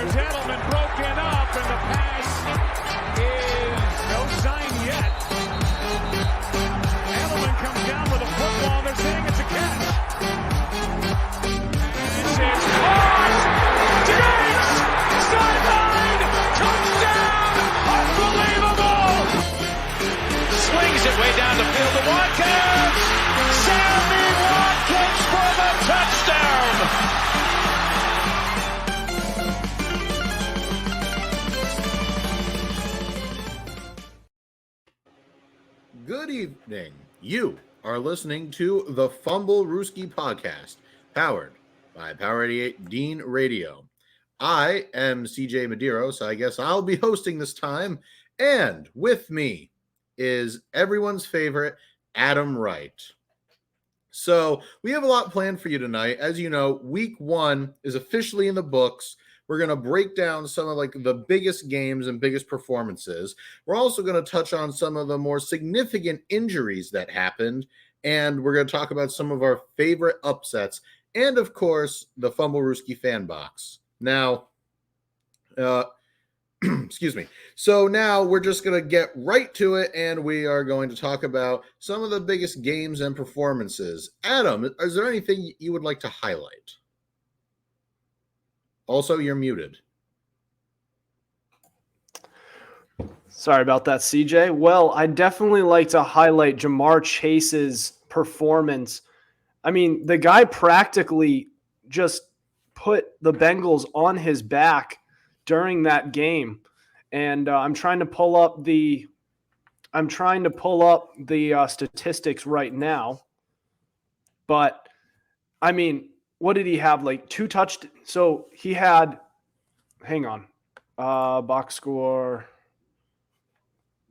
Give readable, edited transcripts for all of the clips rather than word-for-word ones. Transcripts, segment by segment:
There's Edelman broken up, and the pass is no sign yet. Edelman comes down with a football. They're saying it's a catch. This is caught. Diggs! Sideline! Touchdown! Unbelievable! Swings it way down the field to Watkins. Sammy Watkins for the touchdown! Good evening. You are listening to the Fumblerooski podcast, powered by Power 88 Dean Radio. I am CJ Medieros. I guess I'll be hosting this time, and with me is everyone's favorite Adam Wright. So we have a lot planned for you tonight. As you know, week 1 is officially in the books. We're going to break down some of the biggest games and biggest performances. We're also going to touch on some of the more significant injuries that happened, and we're going to talk about some of our favorite upsets, and of course, the Fumblerooski fan box. Now, excuse me. So now we're just going to get right to it, and we are going to talk about some of the biggest games and performances. Adam, is there anything you would like to highlight? Also, you're muted. Sorry about that, CJ. Well, I'd definitely like to highlight Jamar Chase's performance. I mean, the guy practically just put the Bengals on his back during that game. And I'm trying to pull up the statistics right now. But I mean, what did he have? Like 2 touchdowns. So he had, hang on, box score.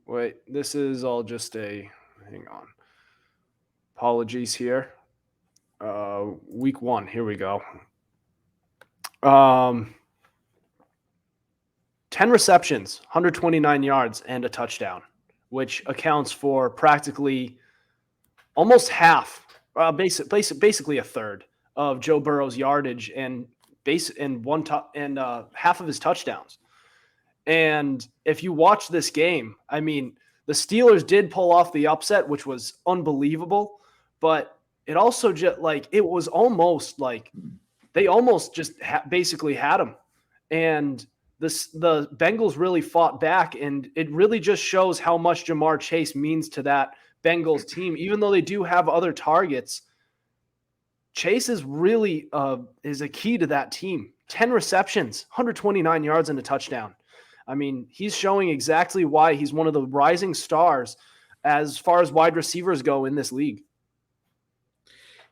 Wait, this is all just hang on. Apologies here. Week 1, here we go. 10 receptions, 129 yards, and a touchdown, which accounts for practically almost half, basically a third of Joe Burrow's yardage and half of his touchdowns. And if you watch this game, I mean, the Steelers did pull off the upset, which was unbelievable, but it also just it was almost like they almost just basically had him. And the Bengals really fought back, and it really just shows how much Jamar Chase means to that Bengals team. Even though they do have other targets, Chase is really is a key to that team. 10 receptions, 129 yards, and a touchdown. I mean, he's showing exactly why he's one of the rising stars as far as wide receivers go in this league.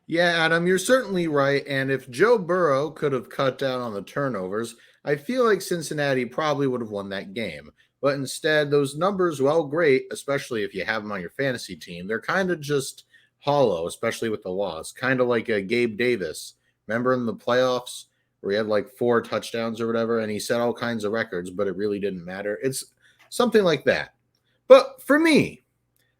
Yeah, Adam, you're certainly right. And if Joe Burrow could have cut down on the turnovers, I feel like Cincinnati probably would have won that game. But instead, those numbers, well, great, especially if you have them on your fantasy team, they're kind of just hollow, especially with the loss. Kind of like Gabe Davis. Remember in the playoffs where he had 4 touchdowns or whatever, and he set all kinds of records, but it really didn't matter? It's something like that. But for me,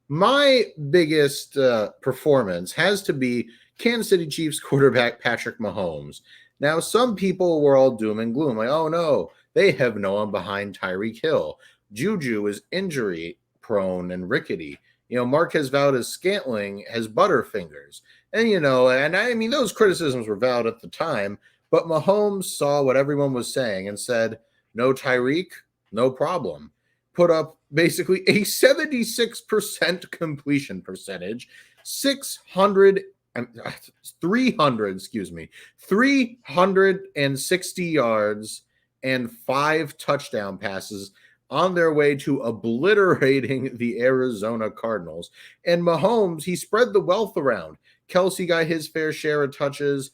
my biggest performance has to be Kansas City Chiefs quarterback Patrick Mahomes. Now, some people were all doom and gloom, like, oh no, they have no one behind Tyreek Hill. Juju is injury prone and rickety. Marquez Valdez-Scantling has butterfingers. And, and I mean, those criticisms were valid at the time, but Mahomes saw what everyone was saying and said, no Tyreek, no problem. Put up basically a 76% completion percentage, 360 yards and 5 touchdown passes on their way to obliterating the Arizona Cardinals. And Mahomes, he spread the wealth around. Kelsey got his fair share of touches.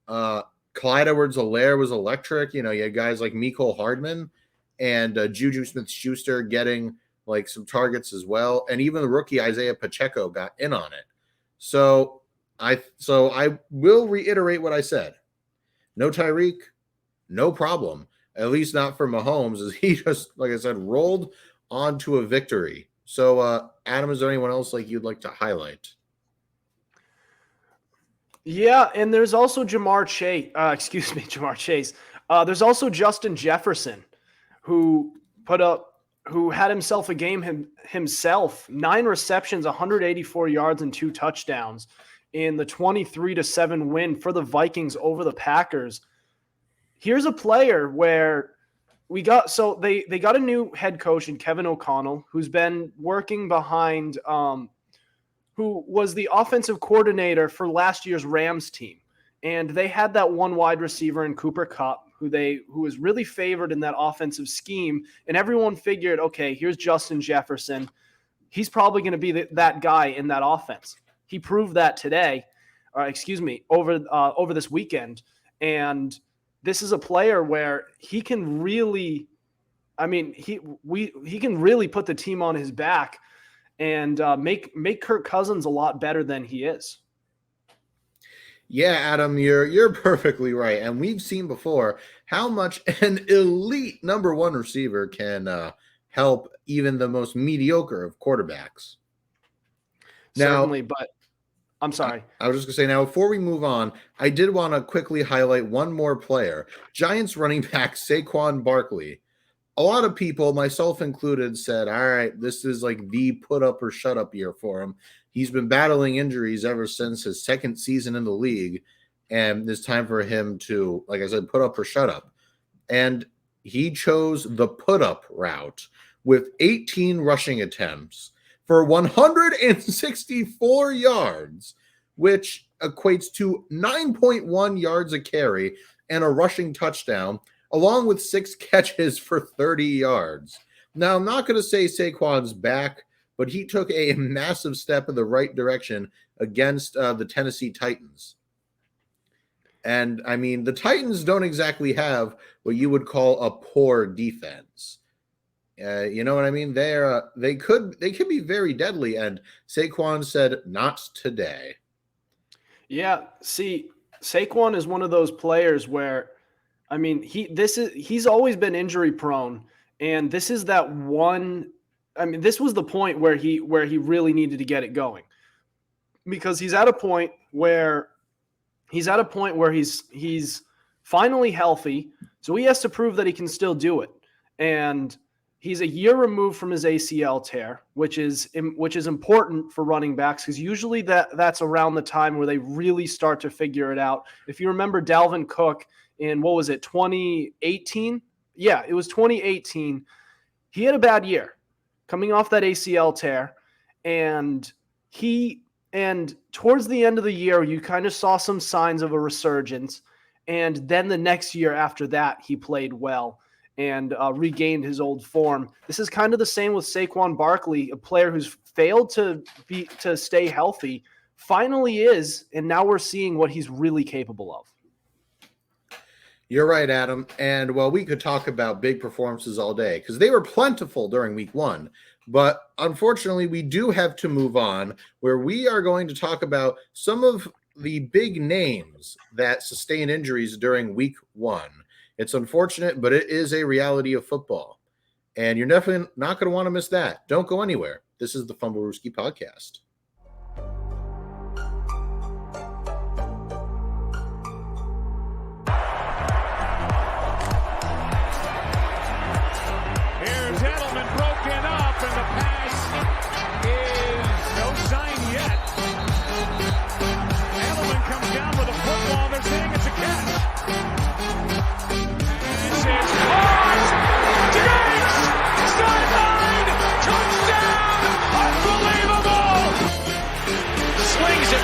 Clyde Edwards-Helaire was electric. You had guys like Mecole Hardman and Juju Smith-Schuster getting some targets as well. And even the rookie Isaiah Pacheco got in on it. So I will reiterate what I said. No Tyreek, no problem. At least not for Mahomes, as he just, like I said, rolled onto a victory. So, Adam, is there anyone else you'd like to highlight? Yeah, and there's also Jamar Chase. There's also Justin Jefferson, who had himself a game himself, 9 receptions, 184 yards, and 2 touchdowns in the 23-7 win for the Vikings over the Packers. Here's a player where they got a new head coach in Kevin O'Connell, who's been working behind, who was the offensive coordinator for last year's Rams team. And they had that one wide receiver in Cooper Kupp, who was really favored in that offensive scheme. And everyone figured, okay, here's Justin Jefferson. He's probably going to be that guy in that offense. He proved that today, over this weekend. And this is a player where he can really, he can really put the team on his back and make Kirk Cousins a lot better than he is. Yeah, Adam, you're perfectly right. And we've seen before how much an elite number 1 receiver can help even the most mediocre of quarterbacks. Certainly, but I'm sorry. I was just going to say, now, before we move on, I did want to quickly highlight one more player. Giants running back Saquon Barkley. A lot of people, myself included, said, all right, this is like the put up or shut up year for him. He's been battling injuries ever since his second season in the league, and it's time for him to, like I said, put up or shut up. And he chose the put up route with 18 rushing attempts for 164 yards, which equates to 9.1 yards a carry and a rushing touchdown, along with 6 catches for 30 yards. Now, I'm not going to say Saquon's back, but he took a massive step in the right direction against the Tennessee Titans. And, I mean, the Titans don't exactly have what you would call a poor defense. You know what I mean? They could be very deadly, and Saquon said, not today. Yeah, see, Saquon is one of those players where, I mean, he's always been injury prone, and this is that one. I mean, this was the point where he really needed to get it going, because he's at a point where he's finally healthy, so he has to prove that he can still do it. And he's a year removed from his ACL tear, which is important for running backs, because usually that's around the time where they really start to figure it out. If you remember Dalvin Cook in, 2018? Yeah, it was 2018. He had a bad year coming off that ACL tear, and towards the end of the year, you kind of saw some signs of a resurgence, and then the next year after that, he played well and regained his old form. This is kind of the same with Saquon Barkley, a player who's failed to stay healthy, finally is, and now we're seeing what he's really capable of. You're right, Adam. And well, we could talk about big performances all day because they were plentiful during week 1. But unfortunately, we do have to move on, where we are going to talk about some of the big names that sustain injuries during week 1. It's unfortunate, but it is a reality of football. And you're definitely not going to want to miss that. Don't go anywhere. This is the Fumblerooski podcast.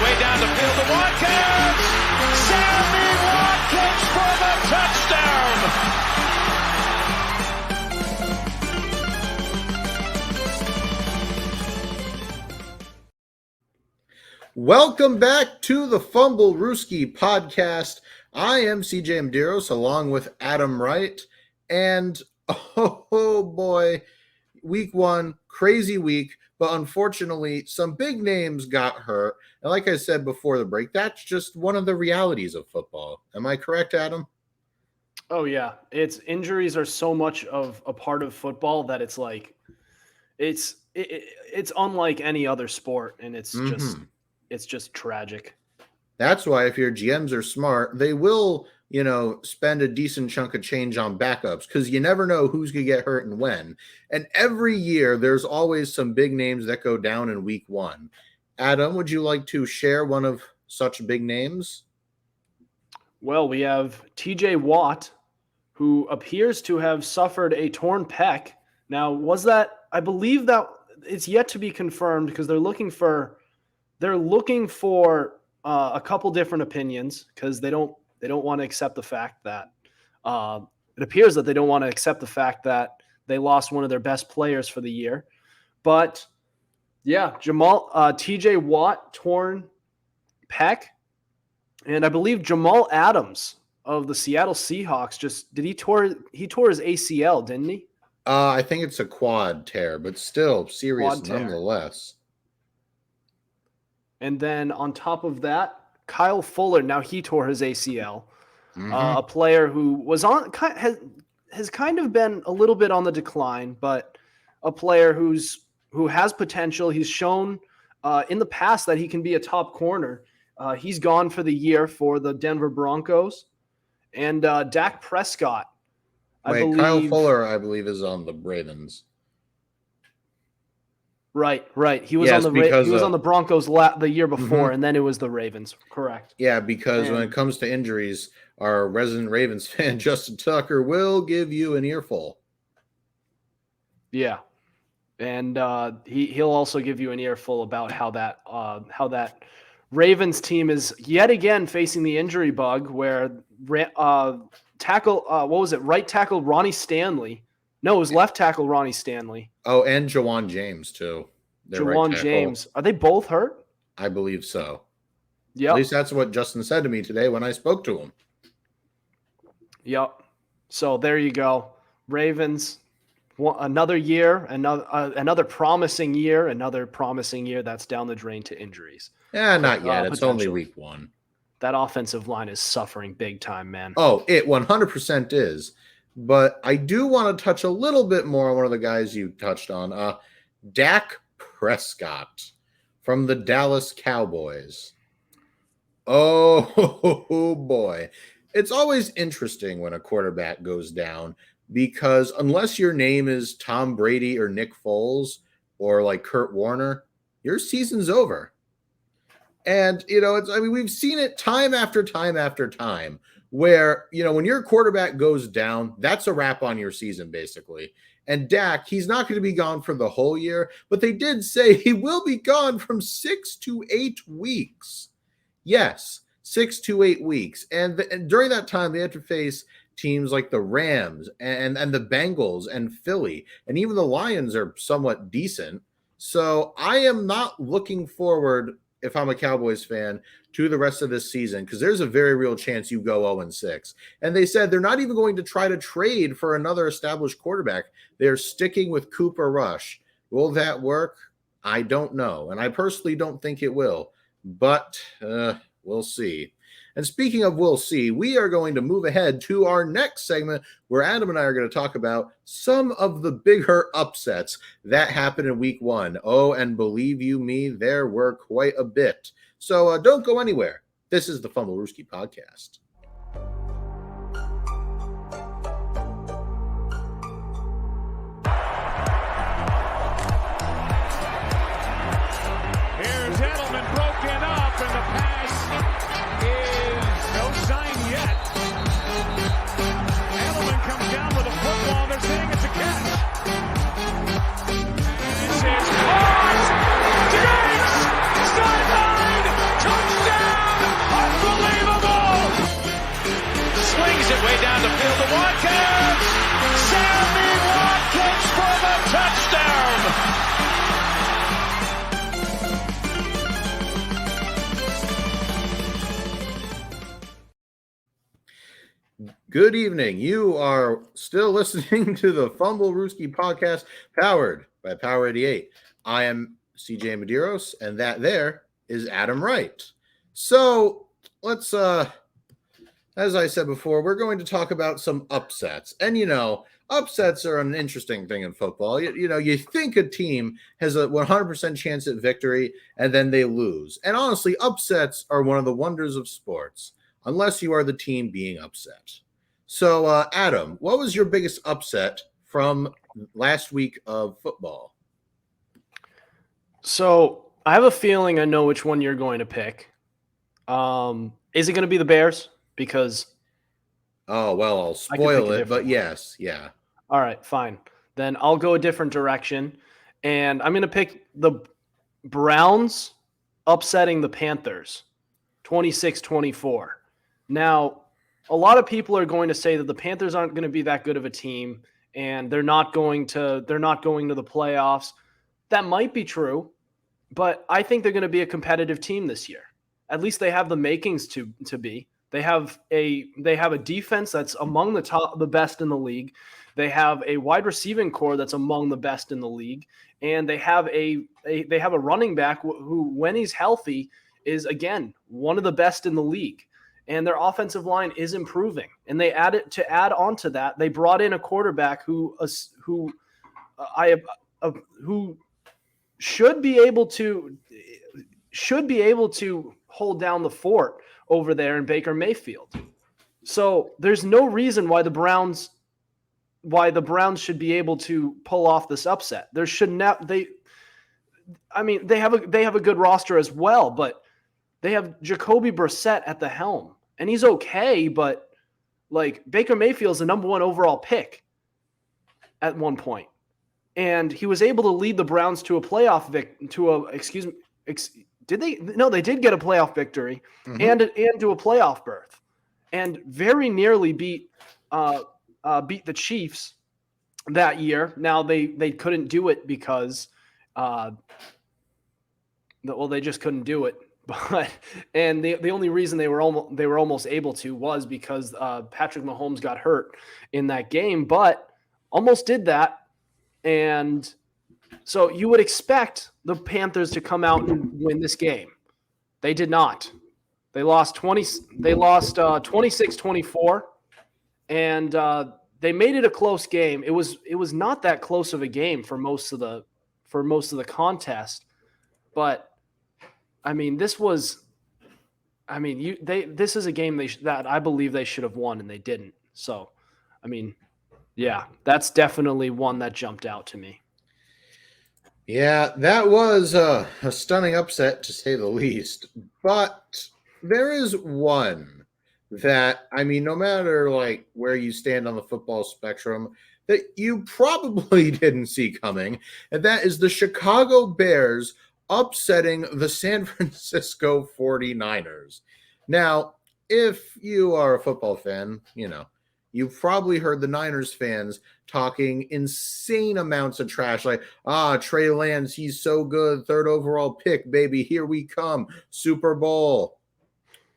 Way down the field to Watkins. Sammy Watkins for the touchdown. Welcome back to the Fumblerooski podcast. I am CJ Medieros along with Adam Wright. And oh boy, week 1, crazy week. But unfortunately, some big names got hurt. And like I said before the break, that's just one of the realities of football. Am I correct, Adam? Oh, yeah. Injuries are so much of a part of football that it's like it's unlike any other sport, and it's just tragic. That's why if your GMs are smart, they will spend a decent chunk of change on backups because you never know who's going to get hurt and when. And every year, there's always some big names that go down in week one. Adam, would you like to share one of such big names? Well, we have TJ Watt, who appears to have suffered a torn pec. Now, I believe that it's yet to be confirmed because they're looking for a couple different opinions because they don't want to accept the fact that it appears that they don't want to accept the fact that they lost one of their best players for the year. But yeah, TJ Watt torn pec, and I believe Jamal Adams of the Seattle Seahawks he tore his ACL, didn't he? I think it's a quad tear, but still serious nonetheless. And then on top of that, Kyle Fuller, now he tore his ACL. A player who has kind of been a little bit on the decline, but a player who has potential. He's shown in the past that he can be a top corner. He's gone for the year for the Denver Broncos. And Dak Prescott, Kyle Fuller, I believe, is on the Ravens. Right. He was on the Broncos the year before, and then it was the Ravens. Correct. Yeah, because when it comes to injuries, our resident Ravens fan Justin Tucker will give you an earful. Yeah, and he'll also give you an earful about how that Ravens team is yet again facing the injury bug, where right tackle Ronnie Stanley. No, it was left tackle Ronnie Stanley. Oh, and Jawan James, too. Jawan James. Are they both hurt? I believe so. Yeah. At least that's what Justin said to me today when I spoke to him. Yep. So there you go. Ravens, another year, another promising year that's down the drain to injuries. Yeah, not yet. It's only week one. That offensive line is suffering big time, man. Oh, it 100% is. But I do want to touch a little bit more on one of the guys you touched on. Dak Prescott from the Dallas Cowboys. Oh, boy. It's always interesting when a quarterback goes down because unless your name is Tom Brady or Nick Foles or like Kurt Warner, your season's over. And, we've seen it time after time after time where, when your quarterback goes down, that's a wrap on your season, basically. And Dak, he's not going to be gone for the whole year, but they did say he will be gone from 6 to 8 weeks. Yes, 6 to 8 weeks. And during that time, they had to face teams like the Rams and the Bengals and Philly, and even the Lions are somewhat decent. So I am not looking forward, if I'm a Cowboys fan, to the rest of this season because there's a very real chance you go 0-6. And they said they're not even going to try to trade for another established quarterback. They're sticking with Cooper Rush. Will that work? I don't know. And I personally don't think it will. But we'll see. And speaking of we'll see, we are going to move ahead to our next segment where Adam and I are going to talk about some of the bigger upsets that happened in week one. Oh, and believe you me, there were quite a bit. So don't go anywhere. This is the Fumblerooski podcast. Here's Edelman broken up, and the pass is no sign yet. Edelman comes down with a football. They're saying it's a catch. This is caught. Diggs! Sideline! Touchdown! Unbelievable! Swings it way down the field to Watkins. Sammy Watkins for the touchdown. Good evening. You are still listening to the Fumblerooski podcast powered by Power 88. I am CJ Medieros, and that there is Adam Wright. So let's, as I said before, we're going to talk about some upsets. And, upsets are an interesting thing in football. You think a team has a 100% chance at victory, and then they lose. And honestly, upsets are one of the wonders of sports. unless you are the team being upset. So, Adam, what was your biggest upset from last week of football? So I have a feeling I know which one you're going to pick. Is it going to be the Bears? Because Oh, well, I'll I could pick spoil a it, but different one. yes, yeah. All right, fine. Then I'll go a different direction, and I'm going to pick the Browns upsetting the Panthers 26-24. Now, a lot of people are going to say that the Panthers aren't going to be that good of a team and they're not going to the playoffs. That might be true, but I think they're going to be a competitive team this year. At least they have the makings to be. They have a defense that's among the best in the league. They have a wide receiving core that's among the best in the league, and they have a running back who, when he's healthy, is again one of the best in the league. And their offensive line is improving. And they add on to that, they brought in a quarterback who should be able to hold down the fort over there in Baker Mayfield. So there's no reason why the Browns should be able to pull off this upset. There should not they have a good roster as well, but they have Jacoby Brissett at the helm, and he's okay, but like Baker Mayfield's the number 1 overall pick at one point, and he was able to lead the Browns to a playoff they did get a playoff victory and to a playoff berth, and very nearly beat the Chiefs that year. Now they couldn't do it because they just couldn't do it. But the only reason they were almost able to was because Patrick Mahomes got hurt in that game, but almost did that. And so you would expect the Panthers to come out and win this game. They did not. They lost 26-24, and they made it a close game. It was not that close of a game for most of the contest, but I mean, this is a game that I believe they should have won, and they didn't. So, I mean, yeah, that's definitely one that jumped out to me. Yeah, that was a stunning upset, to say the least. But there is one that, I mean, no matter like where you stand on the football spectrum, that you probably didn't see coming, and that is the Chicago Bears upsetting the San Francisco 49ers. Now, if you are a football fan, you've probably heard the Niners fans talking insane amounts of trash, like, Trey Lance, he's so good, 3rd overall pick, baby, here we come, Super Bowl.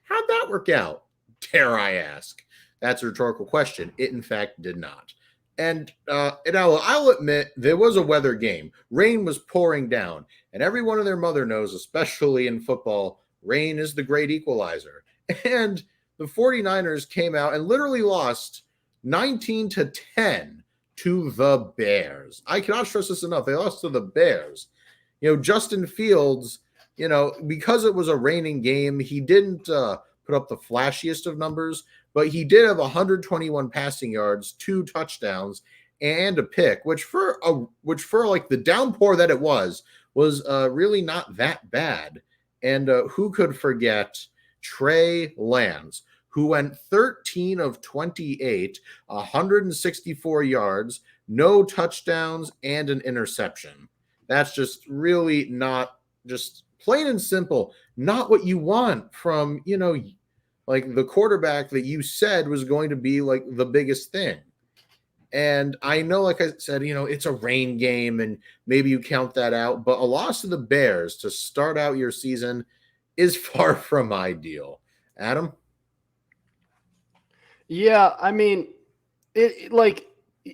How'd that work out, dare I ask? That's a rhetorical question. It, in fact, did not. And I'll admit, there was a weather game. Rain was pouring down, and everyone and their mother knows, especially in football, rain is the great equalizer. And the 49ers came out and literally lost 19-10 to the Bears. I cannot stress this enough. They lost to the Bears. Justin Fields, because it was a raining game, he didn't put up the flashiest of numbers, but he did have 121 passing yards, 2 touchdowns, and a pick, which for like the downpour that it was really not that bad. And who could forget Trey Lance, who went 13 of 28, 164 yards, no touchdowns, and an interception. That's just really not, just plain and simple, not what you want from, like the quarterback that you said was going to be like the biggest thing. And I know, like I said, it's a rain game and maybe you count that out, but a loss to the Bears to start out your season is far from ideal. Adam? Yeah, I mean, it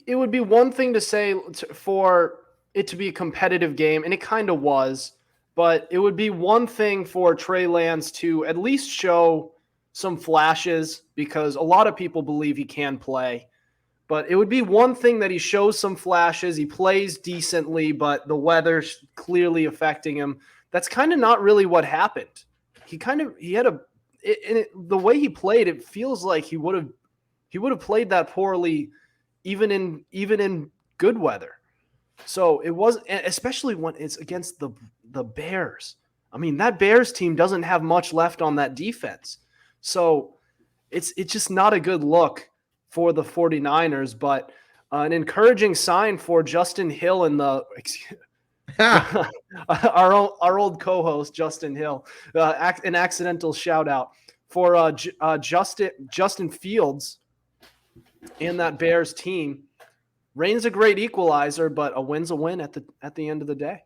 would be one thing to say for it to be a competitive game, and it kind of was, but it would be one thing for Trey Lance to at least show some flashes, because a lot of people believe he can play. But it would be one thing that he shows some flashes, he plays decently, but the weather's clearly affecting him. That's kind of not really what happened. He had a the way he played, it feels like he would have played that poorly, even in good weather. So it was, especially when it's against the Bears. I mean, that Bears team doesn't have much left on that defense. So it's just not a good look for the 49ers, but an encouraging sign for Justin Hill and our old co-host Justin Hill. An accidental shout out for Justin Fields and that Bears team. Rain's a great equalizer, but a win's a win at the end of the day.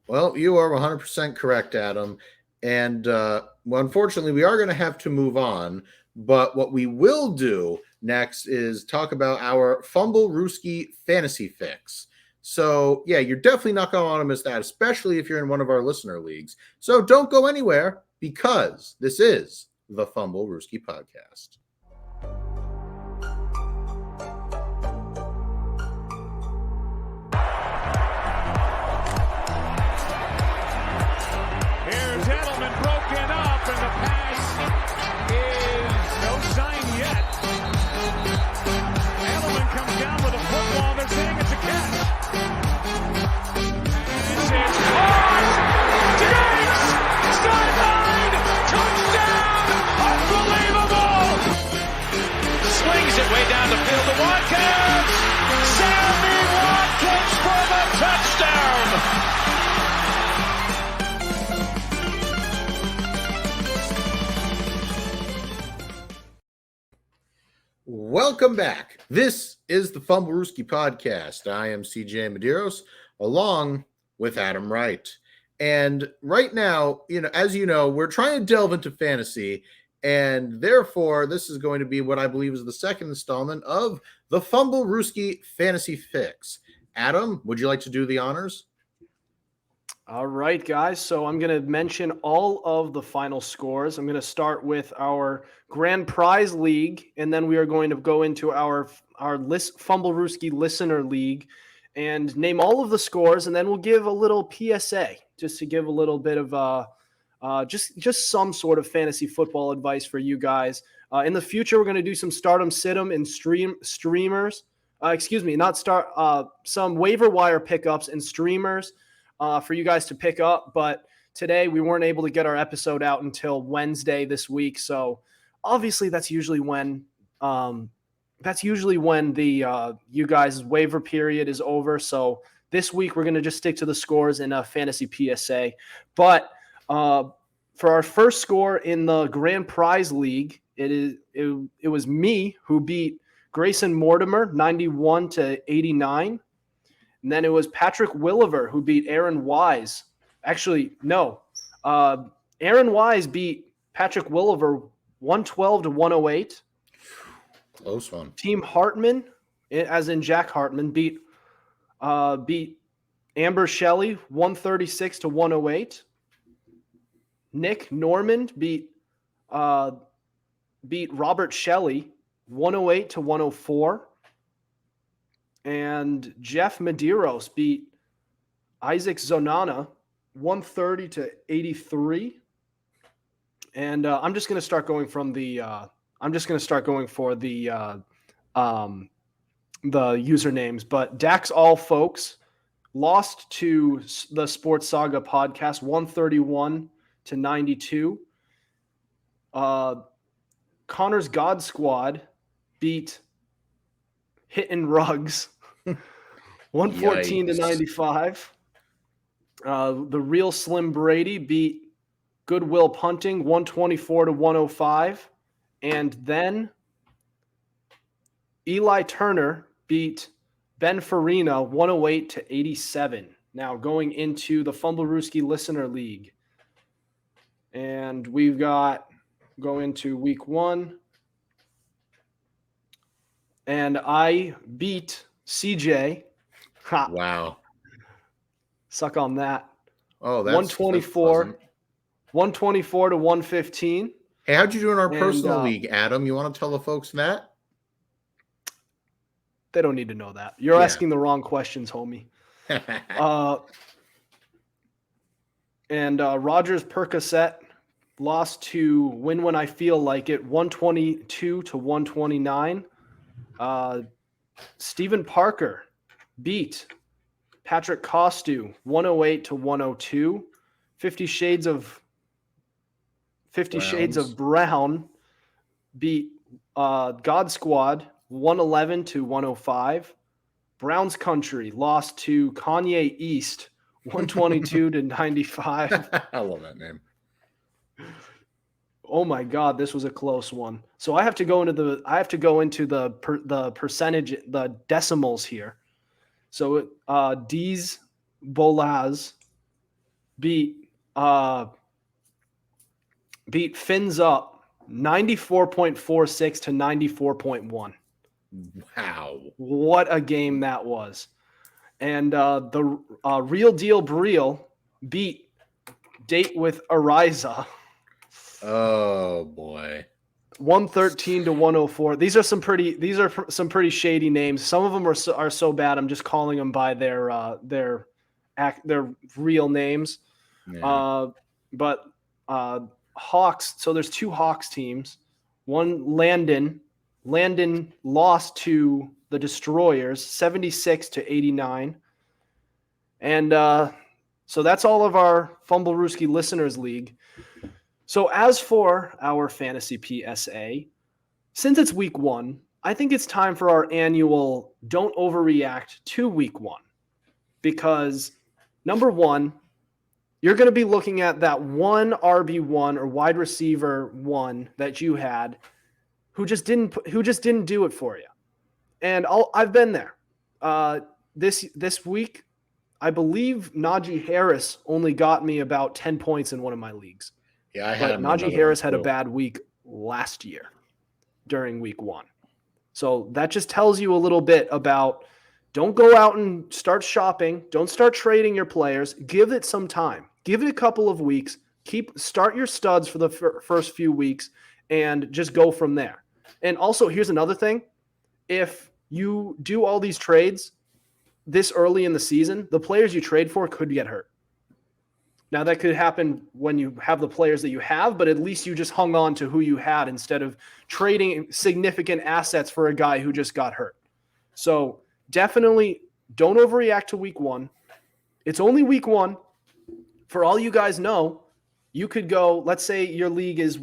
Well, you are 100% correct, Adam. And unfortunately, we are going to have to move on. But what we will do next is talk about our Fumblerooski fantasy fix. So, yeah, you're definitely not going to want to miss that, especially if you're in one of our listener leagues. So don't go anywhere, because this is the Fumblerooski podcast. Here's Edelman broken up, and the pass is no sign yet. Edelman comes down with a football. They're saying it's a catch. It's caught. Diggs! Sideline! Touchdown! Unbelievable! Swings it way down the field to Watkins. Sammy Watkins for the touchdown. Welcome back. This is the Fumblerooski podcast. I am CJ Medieros, along with Adam Wright. And right now, as you know, we're trying to delve into fantasy, and therefore this is going to be what I believe is the second installment of the Fumblerooski Fantasy Fix. Adam, would you like to do the honors? All right, guys. So I'm going to mention all of the final scores. I'm going to start with our Grand Prize League, and then we are going to go into our Fumblerooski Listener League and name all of the scores, and then we'll give a little PSA just to give a little bit of just some sort of fantasy football advice for you guys. In the future, we're going to do some stardom, situm, and streamers. Some waiver wire pickups and streamers. For you guys to pick up, but today we weren't able to get our episode out until Wednesday this week. So obviously that's usually when the you guys' waiver period is over. So this week we're going to just stick to the scores in a fantasy PSA. But for our first score in the Grand Prize League, it was me who beat Grayson Mortimer 91-89. And then it was Patrick Williver who beat Aaron Wise. Actually, no. Aaron Wise beat Patrick Williver 112-108. Close one. Team Hartman, as in Jack Hartman, beat Amber Shelley 136-108. Nick Norman beat Robert Shelley 108-104. And Jeff Medeiros beat Isaac Zonana 130-83. And I'm just going to start going from the usernames. But Dax All Folks lost to the Sports Saga podcast 131-92. Connor's God Squad beat Hitting Rugs 114-95. The Real Slim Brady beat Goodwill Punting 124-105. And then Eli Turner beat Ben Farina 108-87. Now going into the Fumblerooski Listener League. And we've go into week 1. And I beat CJ. Ha. Wow. Suck on that. Oh, that's 124-115. Hey, how'd you do in our personal league, Adam? You want to tell the folks that? They don't need to know that. You're asking the wrong questions, homie. And Rogers Percocet lost to Win When I Feel Like It, 122 to 129. Stephen Parker beat Patrick Costu, 108 to 102. 50 Shades of Brown beat God Squad, 111 to 105. Brown's Country lost to Kanye East, 122 to 95. I love that name. Oh my God, this was a close one. So I have to go into the percentage, the decimals here. So D's Bolaz beat Fins Up 94.46 to 94.1. Wow. What a game that was. And the Real Deal Breel beat Date with Ariza. Oh boy. 113 to 104. These are some pretty shady names. Some of them are so bad I'm just calling them by their real names. Yeah. But Hawks, so there's two Hawks teams. One Landon lost to the Destroyers 76 to 89. And so that's all of our Fumblerooski Listeners League. So as for our Fantasy PSA, since it's week 1, I think it's time for our annual Don't Overreact to week 1. Because number 1, you're going to be looking at that one RB1 or wide receiver 1 that you had who just didn't do it for you. And I've been there. This week, I believe Najee Harris only got me about 10 points in one of my leagues. Yeah, I But had Najee Harris had a bad week last year during week 1. So that just tells you a little bit about don't go out and start shopping. Don't start trading your players. Give it some time. Give it a couple of weeks. Start your studs for the first few weeks and just go from there. And also, here's another thing. If you do all these trades this early in the season, the players you trade for could get hurt. Now, that could happen when you have the players that you have, but at least you just hung on to who you had instead of trading significant assets for a guy who just got hurt. So definitely don't overreact to week 1. It's only week 1. For all you guys know, you could go, let's say your league is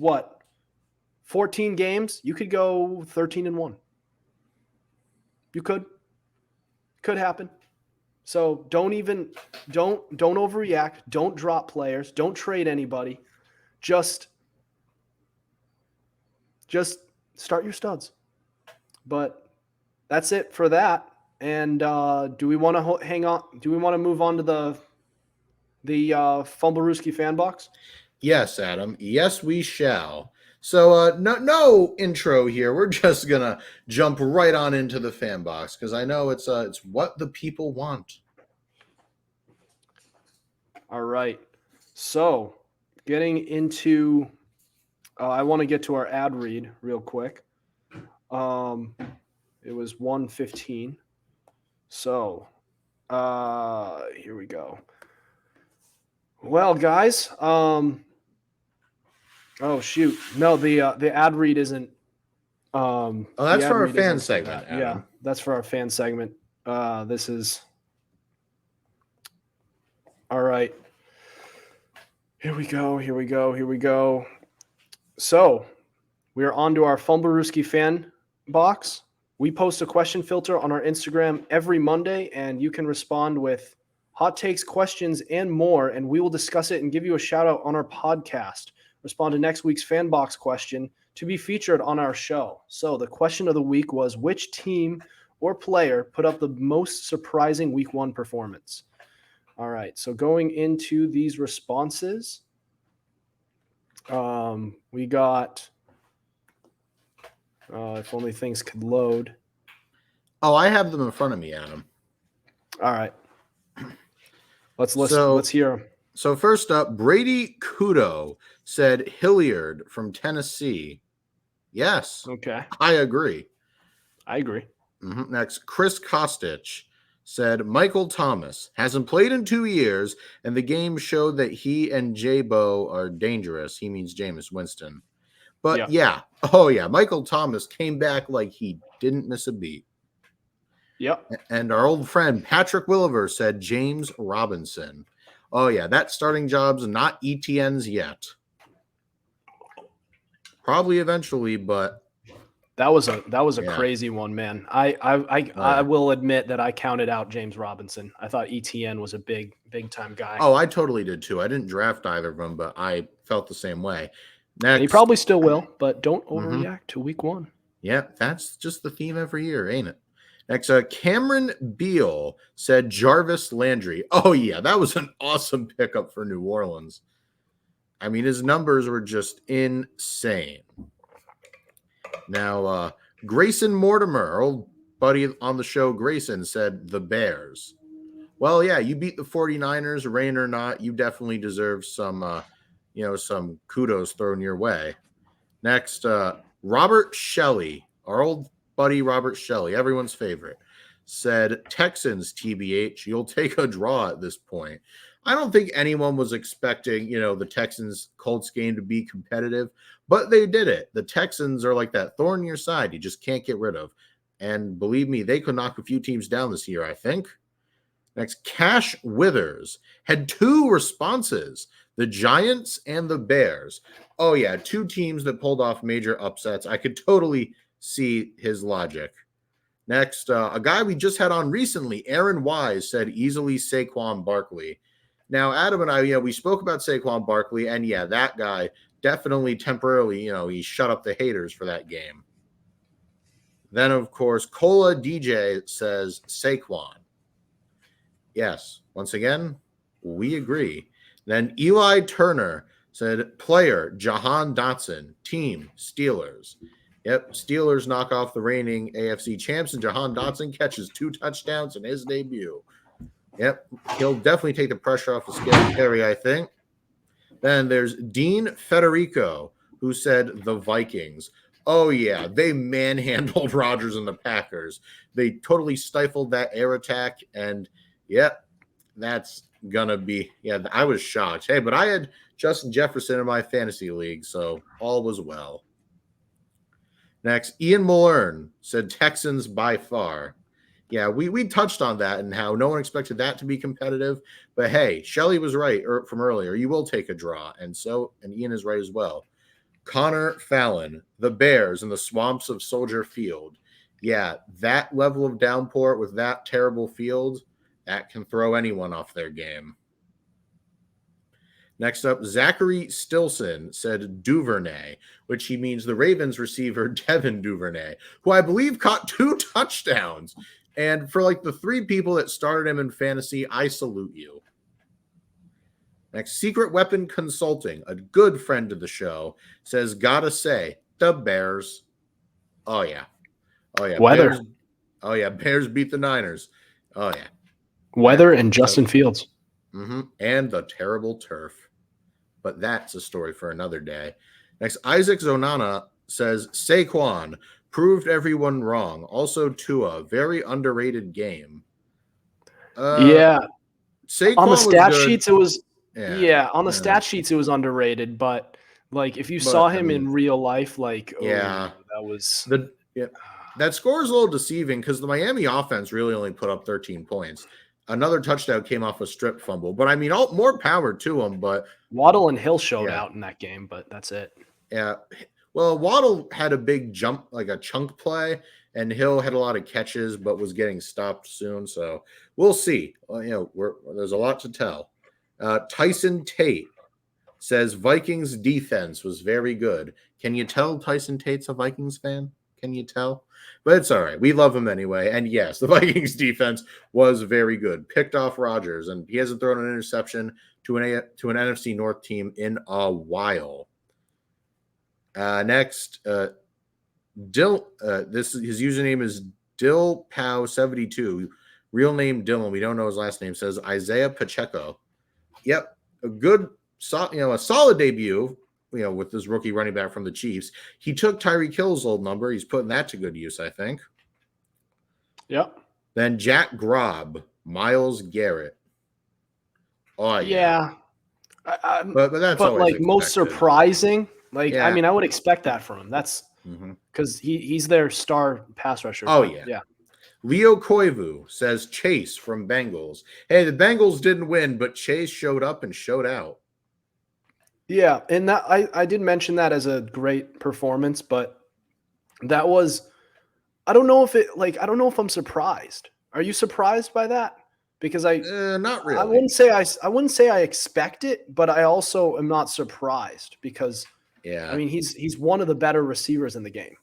14 games? You could go 13-1. You could. Could happen. So don't overreact. Don't drop players. Don't trade anybody. Just start your studs. But that's it for that. And do we want to hang on? Do we want to move on to the Fumblerooski fan box? Yes, Adam. Yes, we shall. So no intro here. We're just gonna jump right on into the fan box because I know it's what the people want. All right. So getting into, I want to get to our ad read real quick. It was 1:15. So here we go. Well, guys, oh shoot, no, the ad read isn't. Oh, that's for our fan segment. Adam. Yeah, that's for our fan segment. This is all right. Here we go. So we are on to our Fumblerooski fan box. We post a question filter on our Instagram every Monday, and you can respond with hot takes, questions, and more, and we will discuss it and give you a shout out on our podcast. Respond to next week's fan box question to be featured on our show. So the question of the week was, which team or player put up the most surprising week 1 performance? All right, so going into these responses, we got, if only things could load. Oh, I have them in front of me, Adam. All right. Let's hear them. So first up, Brady Kudo said Hilliard from Tennessee. Yes. Okay. I agree. I agree. Mm-hmm. Next, Chris Kostich said Michael Thomas hasn't played in 2 years, and the game showed that he and J-Bo are dangerous. He means Jameis Winston. But yeah, Michael Thomas came back like he didn't miss a beat. Yep. And our old friend Patrick Williver said James Robinson. Oh yeah, that starting job's not ETN's yet. Probably eventually, but that was a crazy one, man. I will admit that I counted out James Robinson. I thought ETN was a big time guy. Oh, I totally did too. I didn't draft either of them, but I felt the same way. Next, and he probably still will, but don't overreact to week 1. Yeah, that's just the theme every year, ain't it? Next, Cameron Beal said Jarvis Landry. Oh yeah, that was an awesome pickup for New Orleans. I mean, his numbers were just insane. Now, Grayson Mortimer, our old buddy on the show, Grayson, said the Bears. Well, yeah, you beat the 49ers, rain or not. You definitely deserve some, some kudos thrown your way. Next, Robert Shelley, our old buddy Robert Shelley, everyone's favorite, said Texans TBH. You'll take a draw at this point. I don't think anyone was expecting, the Texans Colts game to be competitive, but they did it. The Texans are like that thorn in your side you just can't get rid of. And believe me, they could knock a few teams down this year, I think. Next, Cash Withers had 2 responses, the Giants and the Bears. Oh, yeah, 2 teams that pulled off major upsets. I could totally see his logic. Next, a guy we just had on recently, Aaron Wise, said easily Saquon Barkley. Now, Adam and I, we spoke about Saquon Barkley, and yeah, that guy definitely temporarily, he shut up the haters for that game. Then, of course, Cola DJ says Saquon. Yes, once again, we agree. Then Eli Turner said player Jahan Dotson, team Steelers. Yep, Steelers knock off the reigning AFC champs, and Jahan Dotson catches 2 touchdowns in his debut. Yep, he'll definitely take the pressure off of Scary Terry, I think. Then there's Dean Federico, who said the Vikings. Oh, yeah, they manhandled Rodgers and the Packers. They totally stifled that air attack, and, yep, that's going to be – yeah, I was shocked. Hey, but I had Justin Jefferson in my fantasy league, so all was well. Next, Ian Mullern said Texans by far. Yeah, we touched on that and how no one expected that to be competitive. But hey, Shelley was right from earlier. You will take a draw. And Ian is right as well. Connor Fallon, the Bears in the swamps of Soldier Field. Yeah, that level of downpour with that terrible field, that can throw anyone off their game. Next up, Zachary Stilson said Duvernay, which he means the Ravens receiver Devin Duvernay, who I believe caught 2 touchdowns. And for like the 3 people that started him in fantasy, I salute you. Next, Secret Weapon Consulting, a good friend of the show, says, gotta say, the Bears. Oh, yeah. Weather. Bears beat the Niners. Oh, yeah. Weather and Justin Fields. Mm-hmm. And the terrible turf. But that's a story for another day. Next, Isaac Zonana says, Saquon proved everyone wrong. Also, Tua, very underrated game. Saquon on the stat sheets, it was stat sheets, it was underrated. But like, if you saw him in real life, like, that was that score is a little deceiving because the Miami offense really only put up 13 points. Another touchdown came off a strip fumble, but I mean, more power to him. But Waddle and Hill showed out in that game, but that's it. Yeah. Well, Waddle had a big jump, like a chunk play, and Hill had a lot of catches, but was getting stopped soon. So we'll see. There's a lot to tell. Tyson Tate says Vikings defense was very good. Can you tell Tyson Tate's a Vikings fan? Can you tell? But it's all right. We love him anyway. And yes, the Vikings defense was very good. Picked off Rodgers, and he hasn't thrown an interception to an NFC North team in a while. Next, his username is DillPow72. Real name Dylan. We don't know his last name. Says Isaiah Pacheco. Yep, a solid debut. With this rookie running back from the Chiefs, he took Tyreek Hill's old number. He's putting that to good use, I think. Yep. Then Jack Grobb, Miles Garrett. Oh Yeah. but that's But always like most expected. surprising, like Yeah. I mean, I would expect that from him. That's because he's their star pass rusher. Oh, so, yeah. yeah. Leo Koivu says Chase from Bengals. Hey, the Bengals didn't win, but Chase showed up and showed out. Yeah, and that I did mention that as a great performance, but that was I don't know if I'm surprised. Are you surprised by that? Because Not really. I wouldn't say I expect it, but I also am not surprised because Yeah. I mean he's one of the better receivers in the game.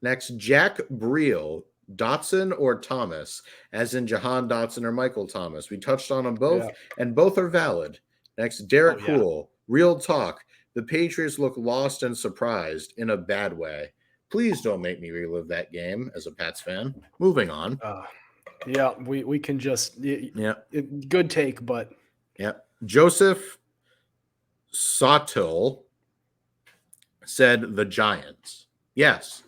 Next, Jack Breel, Dotson or Thomas, as in Jahan Dotson or Michael Thomas. We touched on them both, and both are valid. Next, Derek Cool, real talk. The Patriots look lost and surprised in a bad way. Please don't make me relive that game as a Pats fan. Moving on. Yeah, we can just good take, but Joseph Sottil said the Giants. Yes.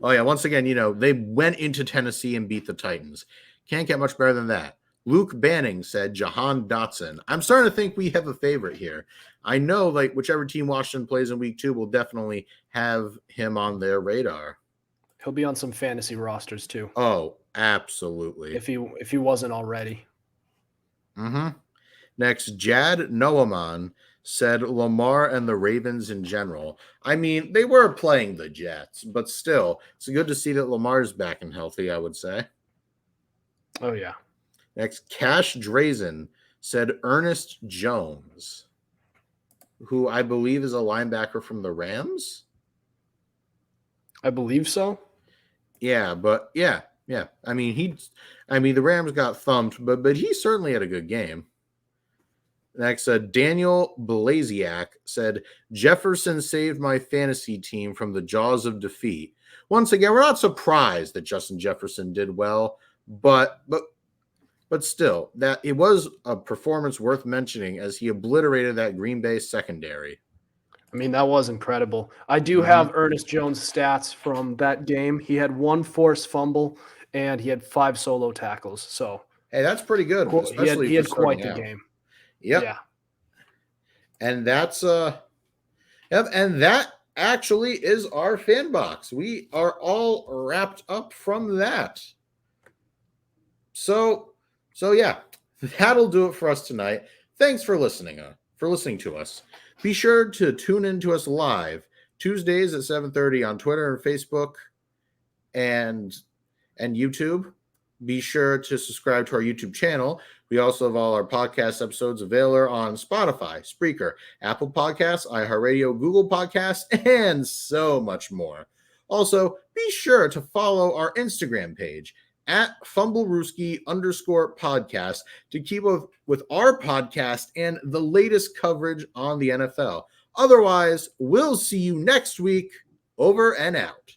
Oh, yeah. Once again, they went into Tennessee and beat the Titans. Can't get much better than that. Luke Banning said Jahan Dotson. I'm starting to think we have a favorite here. I know, like, whichever team Washington plays in week 2 will definitely have him on their radar. He'll be on some fantasy rosters too. Oh, absolutely. If he wasn't already. Next, Jad Noaman said Lamar and the Ravens in general. I mean, they were playing the Jets, but still, it's good to see that Lamar's back and healthy, I would say. Oh, yeah. Next, Cash Drazen said Ernest Jones, who I believe is a linebacker from the Rams. I believe so. Yeah, but yeah. I mean, the Rams got thumped, but he certainly had a good game. Next, Daniel Blasiak said, Jefferson saved my fantasy team from the jaws of defeat. Once again, we're not surprised that Justin Jefferson did well, but still, that it was a performance worth mentioning as he obliterated that Green Bay secondary. I mean, that was incredible. I do have Ernest Jones' stats from that game. He had 1 forced fumble, and he had 5 solo tackles. So, hey, that's pretty good. Especially he had quite the game. Yep. Yeah. And that's and that actually is our fan box. We are all wrapped up from that. So yeah, that'll do it for us tonight. Thanks for listening to us. Be sure to tune in to us live Tuesdays at 7:30 on Twitter and Facebook and YouTube. Be sure to subscribe to our YouTube channel. We also have all our podcast episodes available on Spotify, Spreaker, Apple Podcasts, iHeartRadio, Google Podcasts, and so much more. Also, be sure to follow our Instagram page at Fumblerooski_podcast to keep up with our podcast and the latest coverage on the NFL. Otherwise, we'll see you next week. Over and out.